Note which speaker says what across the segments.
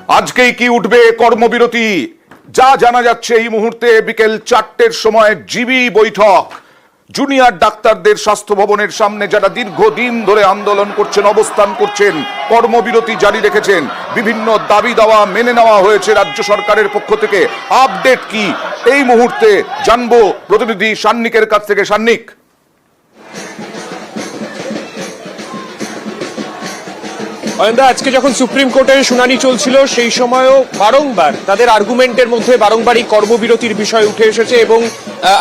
Speaker 1: আজকেই কি উঠবে কর্মবিরতি? যা জানা যাচ্ছে এই মুহূর্তে বিকেল 4টের সময় জিবি বৈঠক। জুনিয়র ডাক্তারদের স্বাস্থ্য ভবনের সামনে যারা দীর্ঘদিন ধরে আন্দোলন করছেন, অবস্থান করছেন, কর্মবিরতি জারি রেখেছেন, বিভিন্ন দাবি দাওয়া মেনে নেওয়া হয়েছে রাজ্য সরকারের পক্ষ থেকে। আপডেট কি এই মুহূর্তে জানবো প্রতিনিধি সান্নিকের কাছ থেকে। সান্নিক,
Speaker 2: আজকে যখন সুপ্রিম কোর্টের শুনানি চলছিল সেই সময়ও বারংবার তাদের আর্গুমেন্টের মধ্যে বারংবারই কর্মবিরতির বিষয় উঠে এসেছে এবং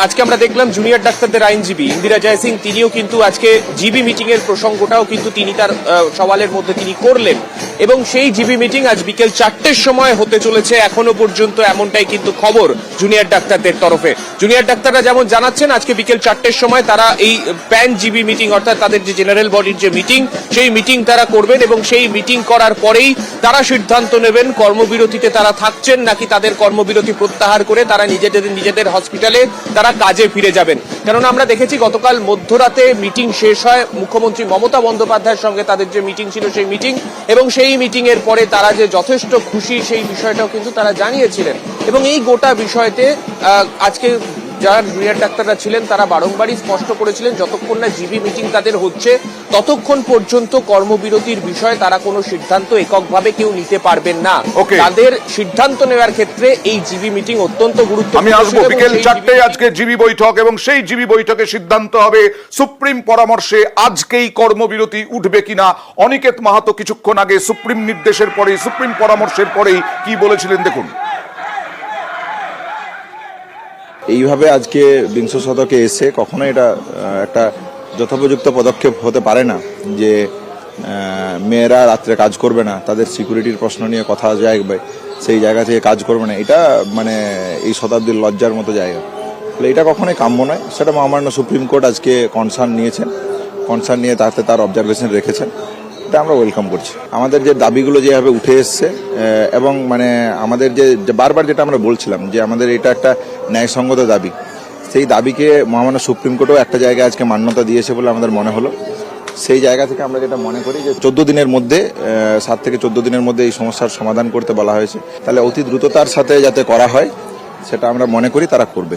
Speaker 2: আজকে আমরা দেখলাম জুনিয়র ডাক্তারদের আইনজীবী ইন্দিরা জয় সিং তিনিও কিন্তু আজকে জিবি মিটিং এর প্রসঙ্গটাও কিন্তু তিনি তার সওয়ালের মধ্যে তিনি করলেন এবং সেই জিবি মিটিং আজ বিকেল 4টের সময় হতে চলেছে। এখনো পর্যন্ত এমনটাই কিন্তু খবর জুনিয়র ডাক্তারদের তরফে। জুনিয়র ডাক্তাররা যেমন জানাচ্ছেন আজকে বিকেল 4টের সময় তারা এই প্যান জিবি মিটিং অর্থাৎ তাদের যে জেনারেল বডির যে মিটিং সেই মিটিং তারা করবেন এবং সেই মিটিং করার পরেই তারা সিদ্ধান্ত নেবেন কর্মবিরতিতে তারা থাকছেন নাকি তাদের কর্মবিরতি প্রত্যাহার করে তারা নিজেদের হসপিটালে তারা কাজে ফিরে যাবেন। কেননা আমরা দেখেছি গতকাল মধ্যরাতে মিটিং শেষ হয়, মুখ্যমন্ত্রী মমতা বন্দ্যোপাধ্যায়ের সঙ্গে তাদের যে মিটিং ছিল সেই মিটিং, এবং সেই মিটিং এর পরে তারা যে যথেষ্ট খুশি সেই বিষয়টাও কিন্তু তারা জানিয়েছিলেন। এবং এই গোটা বিষয়তে আজকে যারা জুনিয়র ডাক্তাররা ছিলেন তারা বারংবারই স্পষ্ট করেছিলেন যতক্ষণ না জিবি মিটিং তাদের হচ্ছে ততক্ষণ পর্যন্ত কর্মবিরতির বিষয়ে তারা কোনো সিদ্ধান্ত এককভাবে কেউ নিতে পারবেন না। তাদের সিদ্ধান্ত নেওয়ার ক্ষেত্রে এই জিবি মিটিং অত্যন্ত গুরুত্বপূর্ণ।
Speaker 1: আমি আসবো বিকেল 4টায় আজকে জিবি বৈঠক এবং সেই জিবি বৈঠকে সিদ্ধান্ত হবে সুপ্রিম পরামর্শে আজকেই কর্মবিরতি উঠবে কিনা। অনিকেত মাহাতো কিছুক্ষণ আগে সুপ্রিম নির্দেশের পরেই, সুপ্রিম পরামর্শের পরেই কি বলেছিলেন দেখুন।
Speaker 3: এইভাবে আজকে বিংশ শতকে এসে কখনো এটা একটা যথোপযুক্ত পদক্ষেপ হতে পারে না যে মেয়েরা রাত্রে কাজ করবে না, তাদের সিকিউরিটির প্রশ্ন নিয়ে কথা যাবে, সেই জায়গা থেকে কাজ করবে না। এটা মানে এই শতাব্দীর লজ্জার মতো জায়গা। এটা কখনোই কাম্য নয়। সেটা মহামান্য সুপ্রিম কোর্ট আজকে কনসার্ন নিয়েছেন, কনসার্ন নিয়ে তাতে তার অবজারভেশন রেখেছেন। এটা আমরা ওয়েলকাম করছি। আমাদের যে দাবিগুলো যেভাবে উঠে এসছে এবং মানে আমাদের যে বারবার যেটা আমরা বলছিলাম যে আমাদের এটা একটা ন্যায়সঙ্গত দাবি, সেই দাবিকে মহামান্য সুপ্রিম কোর্টও একটা জায়গায় আজকে মান্যতা দিয়েছে বলে আমাদের মনে হলো। সেই জায়গা থেকে আমরা যেটা মনে করি যে 14 দিনের মধ্যে 7 থেকে 14 দিনের মধ্যে এই সমস্যার সমাধান করতে বলা হয়েছে, তাহলে অতি দ্রুততার সাথে যাতে করা হয় সেটা আমরা মনে করি তারা করবে।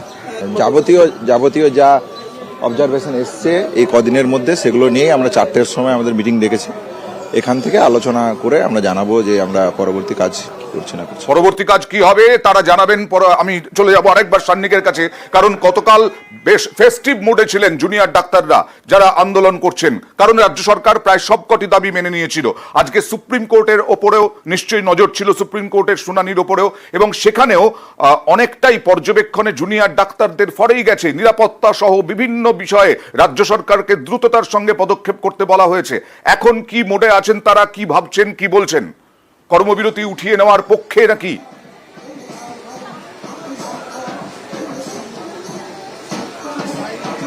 Speaker 3: যাবতীয় যা অবজারভেশন এসছে এই কদিনের মধ্যে সেগুলো নিয়েই আমরা 4টের সময় আমাদের মিটিং ডেকেছি। এখান থেকে আলোচনা করে আমরা জানাবো যে আমরা পরবর্তী কাজ করছি না করছি।
Speaker 1: পরবর্তী কাজ কি হবে তারা জানাবেন। আমি চলে যাব আরেকবার সান্নিকের কাছে, কারণ গতকাল বেশ ফেস্টিভ মোডে ছিলেন জুনিয়র ডাক্তাররা যারা আন্দোলন করছেন, কারণ রাজ্য সরকার প্রায় সবকটি দাবি মেনে নিয়েছিল। আজকে সুপ্রিম কোর্টের ওপরেও নিশ্চয়ই নজর ছিল, সুপ্রিম কোর্টের শুনানির ওপরেও, এবং সেখানেও অনেকটাই পর্যবেক্ষণে জুনিয়র ডাক্তারদের ফরেই গেছে। নিরাপত্তা সহ বিভিন্ন বিষয়ে রাজ্য সরকারকে দ্রুততার সঙ্গে পদক্ষেপ করতে বলা হয়েছে। এখন কি মোডে আছেন তারা, কি ভাবছেন, কি বলছেন? কর্মবিরতি উঠিয়ে নেওয়ার পক্ষে নাকি?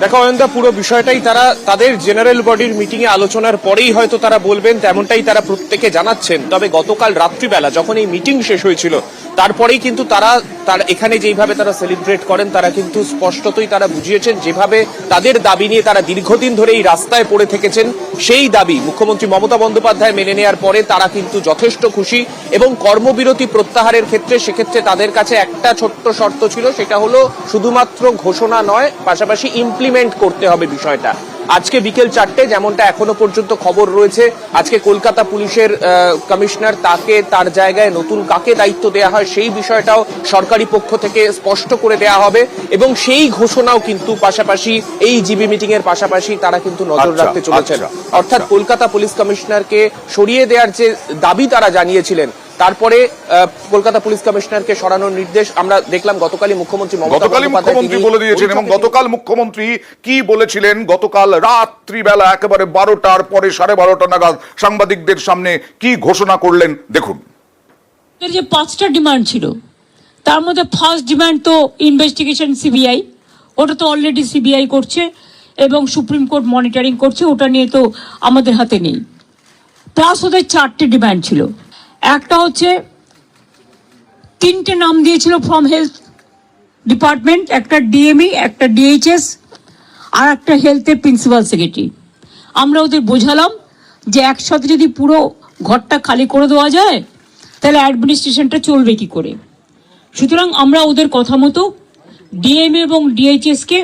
Speaker 2: দেখো অয়নদা, পুরো বিষয়টাই তারা তাদের জেনারেল বডির মিটিং এ আলোচনার পরেই হয়তো তারা বলবেন, তেমনটাই তারা প্রত্যেকে জানাচ্ছেন। তবে গতকাল রাত্রিবেলা যখন এই মিটিং শেষ হয়েছিল তারপরেই কিন্তু তারা এখানে যেইভাবে তারা সেলিব্রেট করেন তারা কিন্তু স্পষ্টতই তারা বুঝিয়েছেন যেভাবে তাদের দাবি নিয়ে তারা দীর্ঘদিন ধরে এই রাস্তায় পড়ে থেকেছেন, সেই দাবি মুখ্যমন্ত্রী মমতা বন্দ্যোপাধ্যায় মেনে নেওয়ার পরে তারা কিন্তু যথেষ্ট খুশি। এবং কর্মবিরতি প্রত্যাহারের ক্ষেত্রে সেক্ষেত্রে তাদের কাছে একটা ছোট্ট শর্ত ছিল, সেটা হলো শুধুমাত্র ঘোষণা নয়, পাশাপাশি ইমপ্লিমেন্ট করতে হবে বিষয়টা। আজকে বিকেল 4টে যেমনটা এখনো পর্যন্ত খবর রয়েছে, আজকে কলকাতা পুলিশের কমিশনার তাকে তার জায়গায় নতুন কাকে দায়িত্ব দেওয়া হয় সেই বিষয়টাও সরকারি পক্ষ থেকে স্পষ্ট করে দেওয়া হবে এবং সেই ঘোষণাও কিন্তু পাশাপাশি এই জিবি মিটিং এর পাশাপাশি তারা কিন্তু নজর রাখতে চলেছেন। অর্থাৎ কলকাতা পুলিশ কমিশনারকে সরিয়ে দেওয়ার যে দাবি তারা জানিয়েছিলেন, তারপরে কলকাতা পুলিশ কমিশনারকে সরানোর নির্দেশ আমরা দেখলাম গতকালই মুখ্যমন্ত্রী
Speaker 1: বলে দিয়েছেন। এবং গতকাল মুখ্যমন্ত্রী কি বলেছিলেন, গতকাল রাত্রিবেলা একেবারে 12টার পরে 12:30 নাগাদ সাংবাদিকদের সামনে কি ঘোষণা করলেন দেখুন।
Speaker 4: যে 5টা ডিমান্ড ছিল তার মধ্যে ফার্স্ট ডিমান্ড তো ইনভেস্টিগেশন সিবিআই, ওটা তো অলরেডি সিবিআই করছে এবং সুপ্রিম কোর্ট মনিটরিং করছে, ওটা নিয়ে তো আমাদের হাতে নেই। প্লাস ওদের 4টে ডিমান্ড ছিল। একটা হচ্ছে 3টে নাম দিয়েছিল ফ্রম হেলথ ডিপার্টমেন্ট, একটা ডিএমই, একটা ডিএইচএস আর একটা হেলথের প্রিন্সিপাল সেক্রেটারি। আমরা ওদের বোঝালাম যে একসাথে যদি পুরো ঘরটা খালি করে দেওয়া যায় তাহলে অ্যাডমিনিস্ট্রেশনটা চলবে কি করে? সুতরাং আমরা ওদের কথা মতো ডিএম এবং ডিএইচএসকে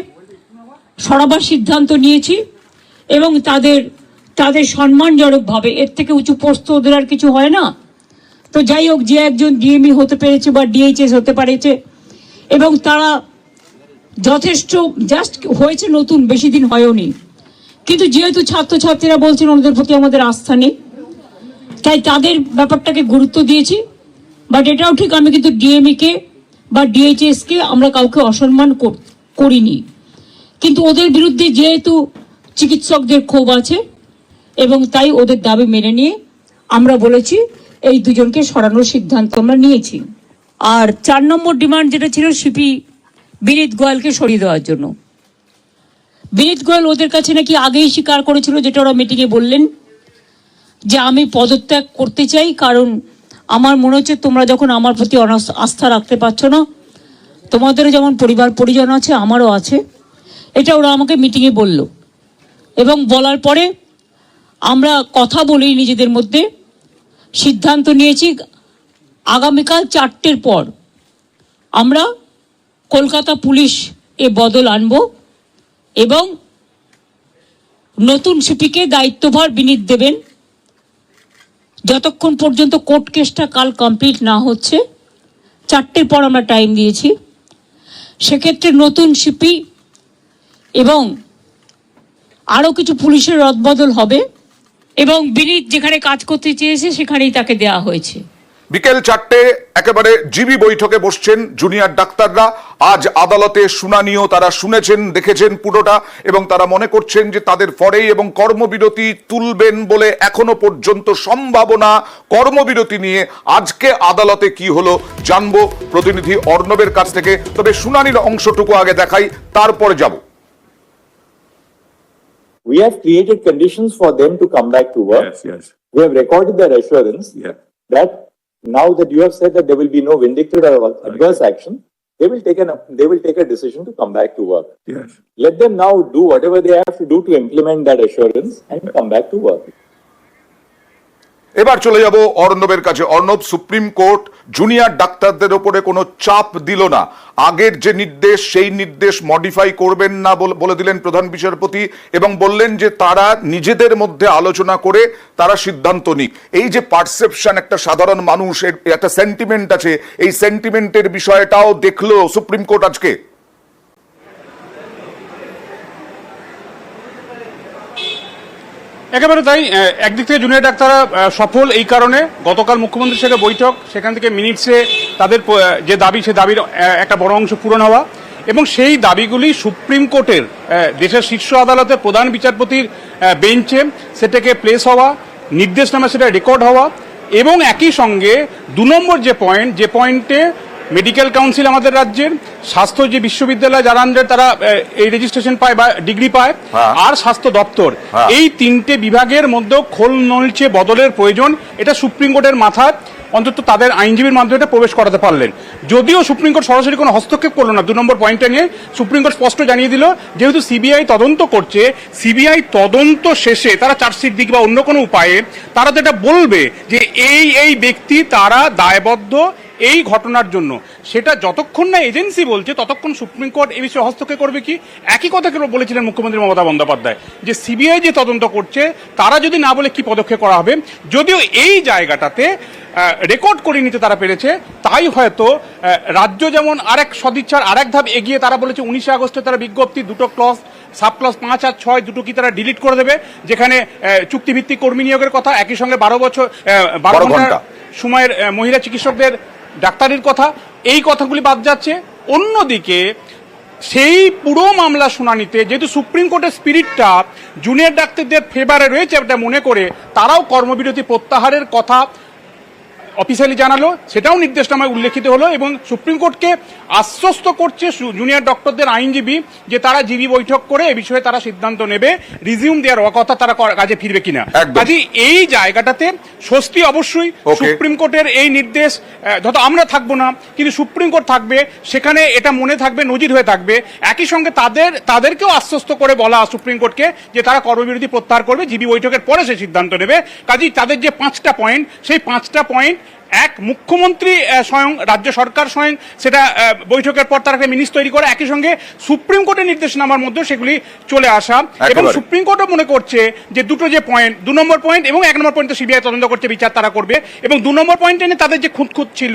Speaker 4: সরাবার সিদ্ধান্ত নিয়েছি এবং তাদের সম্মানজনকভাবে, এর থেকে উঁচু পোস্ট ওদের আর কিছু হয় না। তো যাই হোক, যে একজন ডিএমই হতে পেরেছে বা ডিএইচএস হতে পেরেছে এবং তারা যথেষ্ট জাস্ট হয়েছে, নতুন বেশি দিন হয়ওনি, কিন্তু যেহেতু ছাত্রছাত্রীরা বলছেন ওদের প্রতি আমাদের আস্থা নেই, তাই তাদের ব্যাপারটাকে গুরুত্ব দিয়েছি। বাট এটাও ঠিক, আমি কিন্তু ডিএমইকে বা ডিএইচএসকে আমরা কাউকে অসম্মান করিনি, কিন্তু ওদের বিরুদ্ধে যেহেতু চিকিৎসকদের ক্ষোভ আছে এবং তাই ওদের দাবি মেনে নিয়ে আমরা বলেছি এই দুজনকে সরানোর সিদ্ধান্ত আমরা নিয়েছি। আর 4 নম্বর ডিমান্ড যেটা ছিল সিপি বিনীত গোয়েলকে সরিয়ে দেওয়ার জন্য। বিনীত গোয়েল ওদের কাছে নাকি আগেই স্বীকার করেছিল, যেটা ওরা মিটিংয়ে বললেন, যে আমি পদত্যাগ করতে চাই, কারণ আমার মনে হচ্ছে তোমরা যখন আমার প্রতি আস্থা রাখতে পারছো না, তোমাদেরও যেমন পরিবার পরিজন আছে আমারও আছে, এটা ওরা আমাকে মিটিংয়ে বলল। এবং বলার পরে আমরা কথা বলি নিজেদের মধ্যে, সিদ্ধান্ত নিয়েছি আগামীকাল 4টের পর আমরা কলকাতা পুলিশ এ বদল আনব এবং নতুন সিপিকে দায়িত্বভার বিনীত দেবেন। যতক্ষণ পর্যন্ত কোর্ট কেসটা কাল কমপ্লিট না হচ্ছে, 4টের পর আমরা টাইম দিয়েছি, সেক্ষেত্রে নতুন সিপি এবং আরও কিছু পুলিশের রদবদল হবে এবং বিনীত যেখানে কাজ করতে চেয়েছে সেখানেই তাকে দেওয়া হয়েছে।
Speaker 1: বিকেল 4টে একেবারে জিবি বৈঠকে বসছেন জুনিয়র ডাক্তাররা। আজ আদালতে শুনানিও তারা শুনেছেন, দেখেছেন পুরোটা, এবং তারা মনে করছেন যে তাদের পরেই এবং কর্মবিরতি তুলবেন বলে এখনো পর্যন্ত সম্ভাবনা। কর্মবিরতি নিয়ে আজকে আদালতে কি হলো জানবো প্রতিনিধি অর্ণবের কাছ থেকে, তবে শুনানির অংশটুকু আগে দেখাই, তারপরে যাব।
Speaker 5: We have created conditions for them to come back to work.
Speaker 6: Yes.
Speaker 5: We have recorded their assurance that now that you have said that there will be no vindictive or adverse action, they will take a decision to come back to work.
Speaker 6: Yes.
Speaker 5: Let them now do whatever they have to do to implement that assurance and come back to work.
Speaker 1: এবার চলে যাব অর্ণবের কাছে। Arnab, supreme court junior ডাক্তারদের উপরে কোনো চাপ দিল না, আগের যে নির্দেশ সেই নির্দেশ মডিফাই করবেন না বলে দিলেন প্রধান বিচারপতি, এবং বললেন যে তারা নিজেদের মধ্যে আলোচনা করে তারা সিদ্ধান্ত নিক। এই যে পারসেপশন, একটা সাধারণ মানুষের একটা সেন্টিমেন্ট আছে, এই সেন্টিমেন্টের বিষয়টাও দেখলো সুপ্রিম কোর্ট আজকে।
Speaker 6: একেবারে তাই। একদিক থেকে জুনিয়র ডাক্তাররা সফল এই কারণে, গতকাল মুখ্যমন্ত্রীর সাথে বৈঠক, সেখান থেকে মিনিটসে তাদের যে দাবি, সে দাবির একটা বড় অংশ পূরণ হওয়া, এবং সেই দাবিগুলি সুপ্রিম কোর্টের দেশের শীর্ষ আদালতের প্রধান বিচারপতির বেঞ্চে সেটাকে প্লেস হওয়া, নির্দেশনামা সেটা রেকর্ড হওয়া, এবং একই সঙ্গে 2 নম্বর যে পয়েন্টে মেডিকেল কাউন্সিল আমাদের রাজ্যের, স্বাস্থ্য যে বিশ্ববিদ্যালয় যারা আন্ডার তারা এই রেজিস্ট্রেশন পায় বা ডিগ্রি পায়, আর স্বাস্থ্য দপ্তর, এই 3টে বিভাগের মধ্যে খোল নলচে বদলের প্রয়োজন। এটা সুপ্রিম কোর্টের মাথায় অন্তত তাদের আইনজীবীর মাধ্যমে এটা প্রবেশ করাতে পারলেন। যদিও সুপ্রিম কোর্ট সরাসরি কোনো হস্তক্ষেপ করলো না 2 নম্বর পয়েন্টটা নিয়ে, সুপ্রিম কোর্ট স্পষ্ট জানিয়ে দিল যেহেতু সিবিআই তদন্ত করছে, সিবিআই তদন্ত শেষে তারা চার্জশিট দিক বা অন্য কোনো উপায়ে তারা তো এটা বলবে যে এই ব্যক্তি তারা দায়বদ্ধ এই ঘটনার জন্য। সেটা যতক্ষণ না এজেন্সি বলছে ততক্ষণ সুপ্রিম কোর্ট এই বিষয়ে হস্তক্ষেপ করবে কি? একই কথা কেন বলেছিলেন মুখ্যমন্ত্রী মমতা বন্দ্যোপাধ্যায়, যে সিবিআই যে তদন্ত করছে তারা যদি না বলে কি পদক্ষেপ করা হবে। যদিও এই জায়গাটাতে রেকর্ড করে নিতে তারা পেরেছে, তাই হয়তো রাজ্য যেমন আরেক সদিচ্ছার আরেক ধাপ এগিয়ে তারা বলেছে 19 আগস্টে তারা বিজ্ঞপ্তি 2টো ক্লজ, সাব ক্লজ 5 আর 6 দুটো কি তারা ডিলিট করে দেবে, যেখানে চুক্তিভিত্তিক কর্মী নিয়োগের কথা, একই সঙ্গে 12 ঘন্টা সময়ের মহিলা চিকিৎসকদের ডাক্তারির কথা, এই কথাগুলি বাদ যাচ্ছে। অন্যদিকে সেই পুরো মামলা শুনানিতে যেহেতু সুপ্রিম কোর্টের স্পিরিটটা জুনিয়র ডাক্তারদের ফেভারে রয়েছে এটা মনে করে তারাও কর্মবিরতি প্রত্যাহারের কথা অফিসিয়ালি জানালো, সেটাও নির্দেশনামায় উল্লেখিত হলো, এবং সুপ্রিম কোর্টকে আশ্বস্ত করছে জুনিয়র ডক্টরদের আইনজীবী যে তারা জিবি বৈঠক করে এ বিষয়ে তারা সিদ্ধান্ত নেবে, রিজিউম দেওয়ার কথা তারা কাজে ফিরবে কিনা। কাজে এই জায়গাটাতে স্বস্তি অবশ্যই। সুপ্রিম কোর্টের এই নির্দেশ যত আমরা থাকবো না, কিন্তু সুপ্রিম কোর্ট থাকবে, সেখানে এটা মনে থাকবে, নজির হয়ে থাকবে। একই সঙ্গে তাদেরকেও আশ্বস্ত করে বলা সুপ্রিম কোর্টকে যে তারা কর্মবিরতি প্রত্যাহার করবে, জিবি বৈঠকের পরে সে সিদ্ধান্ত নেবে। কাজেই তাদের যে 5টা পয়েন্ট, সেই 5টা পয়েন্ট এক মুখ্যমন্ত্রী স্বয়ং, রাজ্য সরকার স্বয়ং সেটা বৈঠকের পর তারা একটা মিনিস তৈরি করে, একই সঙ্গে সুপ্রিম কোর্টের নির্দেশনামার মধ্যে সেগুলি চলে আসা, এবং
Speaker 1: একেবারে।
Speaker 6: সুপ্রিম কোর্টও মনে করছে যে দুটো যে পয়েন্ট, 2 নম্বর পয়েন্ট এবং 1 নম্বর পয়েন্ট সিবিআই তদন্ত করছে, বিচার তারা করবে, এবং 2 নম্বর পয়েন্টে নিয়ে তাদের যে খুঁতখুঁত ছিল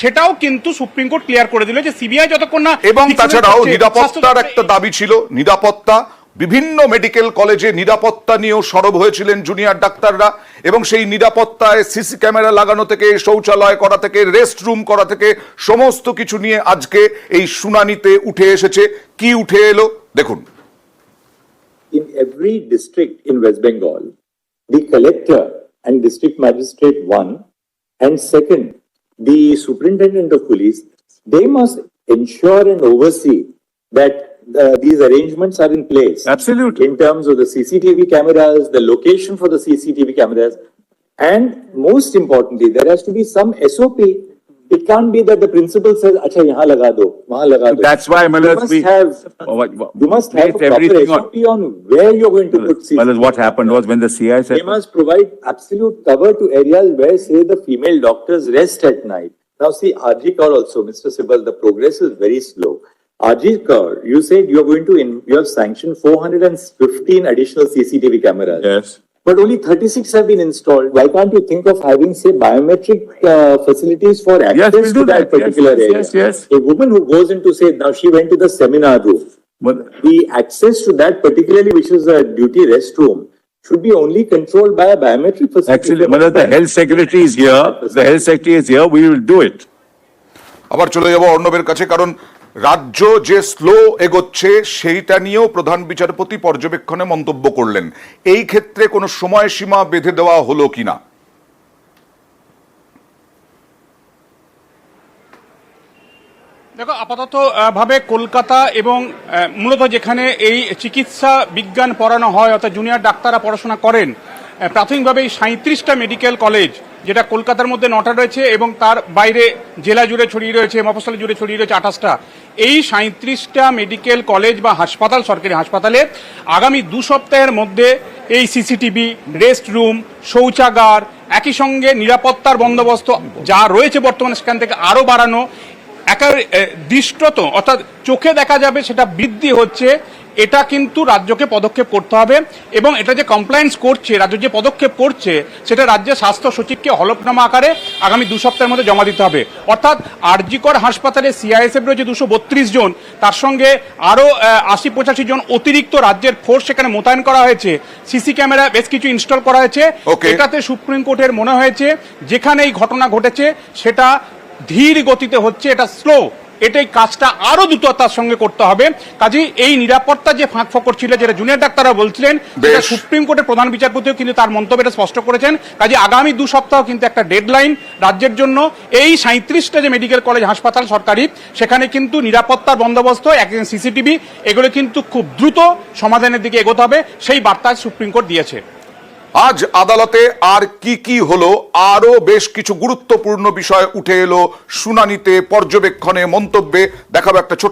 Speaker 6: সেটাও কিন্তু সুপ্রিম কোর্ট ক্লিয়ার করে দিল যে সিবিআই যতক্ষণ না
Speaker 1: এবং
Speaker 6: fixation
Speaker 1: তাছাড়াও
Speaker 6: করছে,
Speaker 1: নিরাপত্তার
Speaker 6: স্বাস্থ্য
Speaker 1: একটা দাবি ছিল, নিরাপত্তা। বিভিন্ন মেডিকেল কলেজে নিরাপত্তা নিয়েও সরব হয়েছিলেন জুনিয়র ডাক্তাররা, এবং সেই নিরাপত্তায় সিসি ক্যামেরা লাগানো থেকে শৌচালয় করা থেকে রেস্ট রুম করা থেকে সমস্ত কিছু নিয়ে আজকে এই শুনানিতে উঠে এসেছে। কি উঠে এলো দেখুন।
Speaker 5: In every district in West Bengal, the collector and district magistrate, one, and second, the superintendent of police, they must ensure and oversee that these arrangements are in place.
Speaker 7: Absolutely.
Speaker 5: In terms of the CCTV cameras, the location for the CCTV cameras, and most importantly, there has to be some SOP. It can't be that the principal says, "Acha, yahan laga do, wahan laga do."
Speaker 7: That's why,
Speaker 5: You
Speaker 7: Malas,
Speaker 5: must have, you must have a
Speaker 7: based
Speaker 5: proper
Speaker 7: everything
Speaker 5: SOP on where you're going to put CCTV.
Speaker 7: Malas, what happened was when the CI said,
Speaker 5: They must provide absolute cover to areas where, say, the female doctors rest at night. Now, see, RG Kaur also, Mr. Sibal, the progress is very slow. RG Kaur, you said you are going to, you have sanctioned 415 additional CCTV cameras.
Speaker 7: yes,
Speaker 5: But only 36 have been installed. Why can't you think of having, say, biometric facilities for access
Speaker 7: we'll
Speaker 5: to
Speaker 7: do
Speaker 5: that
Speaker 7: that.
Speaker 5: particular
Speaker 7: Yes,
Speaker 5: area?
Speaker 7: yes, yes.
Speaker 5: A woman who goes into, say, now she went to the seminar room.
Speaker 7: but
Speaker 5: The access to that particularly, which is a duty restroom, should be only controlled by a biometric facility.
Speaker 7: actually, Malas, the health secretary is here, the health secretary is here, we will do it.
Speaker 1: আবার চলে যাব অর্ণবের কাছে, কারণ রাজ্য যে slow এগোচ্ছে সেইটা নিয়েও প্রধান বিচারপতি পর্যবেক্ষণে মন্তব্য করলেন। এই ক্ষেত্রে কোনো সময়সীমা বেঁধে দেওয়া হলো কিনা?
Speaker 6: দেখো, আপাতত ভাবে কলকাতা এবং মূলত যেখানে এই চিকিৎসা বিজ্ঞান পড়ানো হয়, অর্থাৎ জুনিয়র ডাক্তাররা পড়াশোনা করেন, প্রাথমিকভাবে 37টা মেডিকেল কলেজ, যেটা কলকাতার মধ্যে 9টা রয়েছে এবং তার বাইরে জেলা জুড়ে ছড়িয়ে রয়েছে, মফস্বল জুড়ে ছড়িয়ে রয়েছে 28টা। এই 37টা মেডিকেল কলেজ বা হাসপাতাল, সরকারি হাসপাতালে আগামী 2 সপ্তাহের মধ্যে এই সিসিটিভি, রেস্ট রুম, শৌচাগার, একই সঙ্গে নিরাপত্তার বন্দোবস্ত যা রয়েছে বর্তমানে সেখান থেকে আরও বাড়ানো, একেবারে দৃষ্টত অর্থাৎ চোখে দেখা যাবে সেটা বৃদ্ধি হচ্ছে, এটা কিন্তু রাজ্যকে পদক্ষেপ করতে হবে। এবং এটা যে কমপ্লায়েন্স করছে, রাজ্য যে পদক্ষেপ করছে, সেটা রাজ্যের স্বাস্থ্য সচিবকে হলফনামা আকারে আগামী 2 সপ্তাহের মধ্যে জমা দিতে হবে। অর্থাৎ আরজি কর হাসপাতালে সিআইএসএফ রয়েছে 232 জন, তার সঙ্গে আরও 80-85 জন অতিরিক্ত রাজ্যের ফোর্স সেখানে মোতায়েন করা হয়েছে, সিসি ক্যামেরা বেশ কিছু ইনস্টল করা হয়েছে। এটাতে সুপ্রিম কোর্টের মনে হয়েছে যেখানে এই ঘটনা ঘটেছে সেটা ধীর গতিতে হচ্ছে, এটা স্লো, এটাই কাজটা আরো দ্রুততার সঙ্গে করতে হবে। কাজেই এই নিরাপত্তা যে ফাঁক ফকর ছিল, যেটা জুনিয়র ডাক্তাররা বলছিলেন, সেটা সুপ্রিম কোর্টের প্রধান বিচারপতিও কিন্তু তার মন্তব্যটা স্পষ্ট করেছেন। কাজে আগামী 2 সপ্তাহ কিন্তু একটা ডেডলাইন রাজ্যের জন্য। এই 37টা যে মেডিকেল কলেজ হাসপাতাল সরকারি, সেখানে কিন্তু নিরাপত্তার বন্দোবস্ত, একজন সিসিটিভি, এগুলো কিন্তু খুব দ্রুত সমাধানের দিকে এগোতে হবে, সেই বার্তা সুপ্রিম কোর্ট দিয়েছে।
Speaker 1: আজ আদালতে আর কি কি হলো? আরো বেশ কিছু গুরুত্বপূর্ণ বিষয় উঠে এলো শুনানিতে, পর্যবেক্ষণে, মন্তব্যে। দেখাবো একটা ছোট্ট